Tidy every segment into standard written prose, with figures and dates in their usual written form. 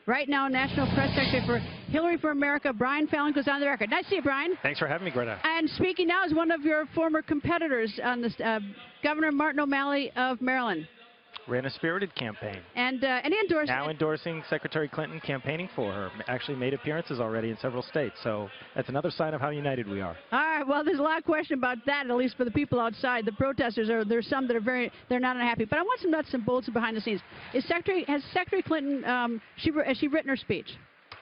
right now National Press Secretary for Hillary for America, Brian Fallon, goes on the record. Nice to see you, Brian. Thanks for having me, Greta. And speaking now is one of your former competitors on this, Governor Martin O'Malley of Maryland. Ran a spirited campaign. And he endorsed Now endorsing Secretary Clinton, campaigning for her. Actually made appearances already in several states. So that's another sign of how united we are. All right. Well, there's a lot of question about that, at least for the people outside. The protesters there's some that are they're not unhappy. But I want some nuts and bolts behind the scenes. Has Secretary Clinton, has she written her speech?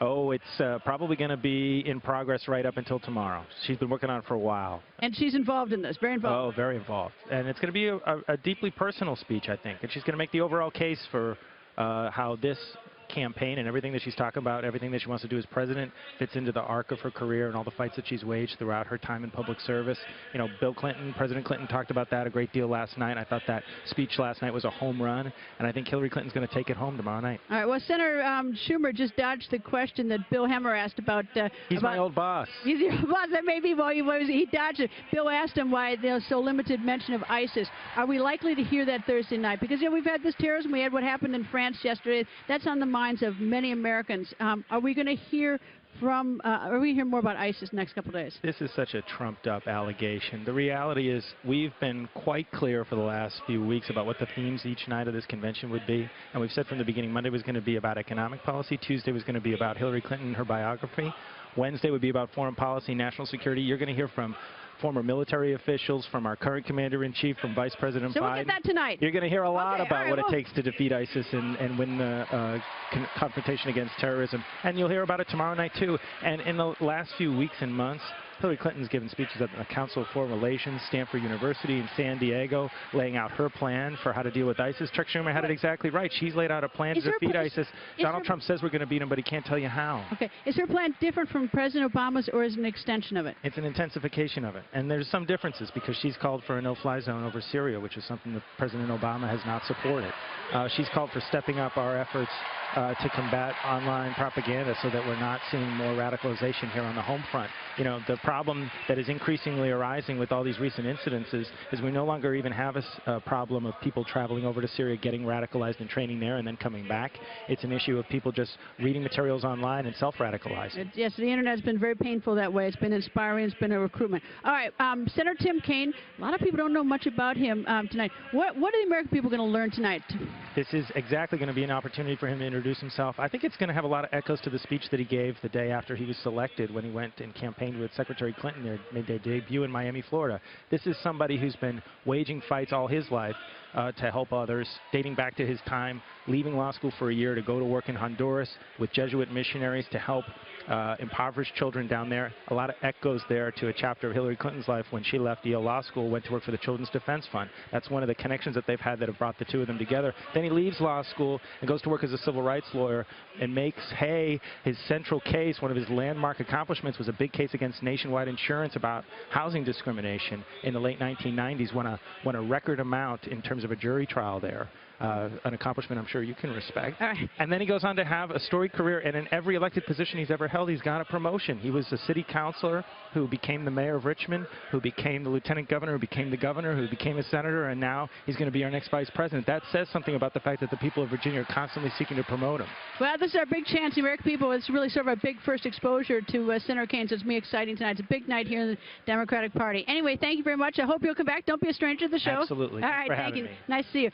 Oh, it's probably going to be in progress right up until tomorrow. She's been working on it for a while. And she's involved in this, very involved. Oh, very involved. And it's going to be a deeply personal speech, I think. And she's going to make the overall case for how this campaign and everything that she's talking about, everything that she wants to do as president, fits into the arc of her career and all the fights that she's waged throughout her time in public service. You know, President Clinton talked about that a great deal last night. I thought that speech last night was a home run, and I think Hillary Clinton's going to take it home tomorrow night. All right. Well, Senator Schumer just dodged the question that Bill Hemmer asked about. He's my old boss. He's your boss. That may be why he dodged it. Bill asked him why there's so limited mention of ISIS. Are we likely to hear that Thursday night? Because we've had this terrorism. We had what happened in France yesterday. That's on the minds of many Americans. Are we going to hear more about ISIS next couple of days? This is such a trumped-up allegation. The reality is we've been quite clear for the last few weeks about what the themes each night of this convention would be. And we've said from the beginning Monday was going to be about economic policy. Tuesday was going to be about Hillary Clinton and her biography. Wednesday would be about foreign policy, national security. You're going to hear from former military officials, from our current commander-in-chief, from Vice President Biden. So we'll get that tonight. You're going to hear a lot about what it takes to defeat ISIS and win the confrontation against terrorism. And you'll hear about it tomorrow night, too. And in the last few weeks and months, Hillary Clinton's given speeches at the Council of Foreign Relations, Stanford University in San Diego, laying out her plan for how to deal with ISIS. Chuck Schumer had it exactly right. She's laid out a plan to defeat ISIS. Donald Trump says we're going to beat him, but he can't tell you how. Okay. Is her plan different from President Obama's, or is it an extension of it? It's an intensification of it. And there's some differences because she's called for a no-fly zone over Syria, which is something that President Obama has not supported. She's called for stepping up our efforts to combat online propaganda so that we're not seeing more radicalization here on the home front. You know, the problem that is increasingly arising with all these recent incidences is we no longer even have a problem of people traveling over to Syria, getting radicalized and training there and then coming back. It's an issue of people just reading materials online and self-radicalizing. Yes, the Internet has been very painful that way. It's been inspiring. It's been a recruitment. All right, Senator Tim Kaine, a lot of people don't know much about him tonight. What are the American people going to learn tonight? This is exactly going to be an opportunity for him to introduce himself. I think it's going to have a lot of echoes to the speech that he gave the day after he was selected when he went and campaigned with Secretary Clinton there, made their debut in Miami, Florida. This is somebody who's been waging fights all his life to help others, dating back to his time leaving law school for a year to go to work in Honduras with Jesuit missionaries to help impoverished children down there. A lot of echoes there to a chapter of Hillary Clinton's life when she left Yale Law School, went to work for the Children's Defense Fund. That's one of the connections that they've had that have brought the two of them together. Then he leaves law school and goes to work as a civil rights lawyer and makes hay his central case. One of his landmark accomplishments was a big case against Nationwide Insurance about housing discrimination in the late 1990s, won a record amount in terms of a jury trial there. An accomplishment I'm sure you can respect. All right. And then he goes on to have a storied career, and in every elected position he's ever held, he's got a promotion. He was a city councilor who became the mayor of Richmond, who became the lieutenant governor, who became the governor, who became a senator, and now he's going to be our next vice president. That says something about the fact that the people of Virginia are constantly seeking to promote him. Well, this is our big chance. The American people, it's really sort of a big first exposure to Senator Kaine, so it's me exciting tonight. It's a big night here in the Democratic Party. Anyway, thank you very much. I hope you'll come back. Don't be a stranger to the show. Absolutely. All right, thank you. Nice to see you.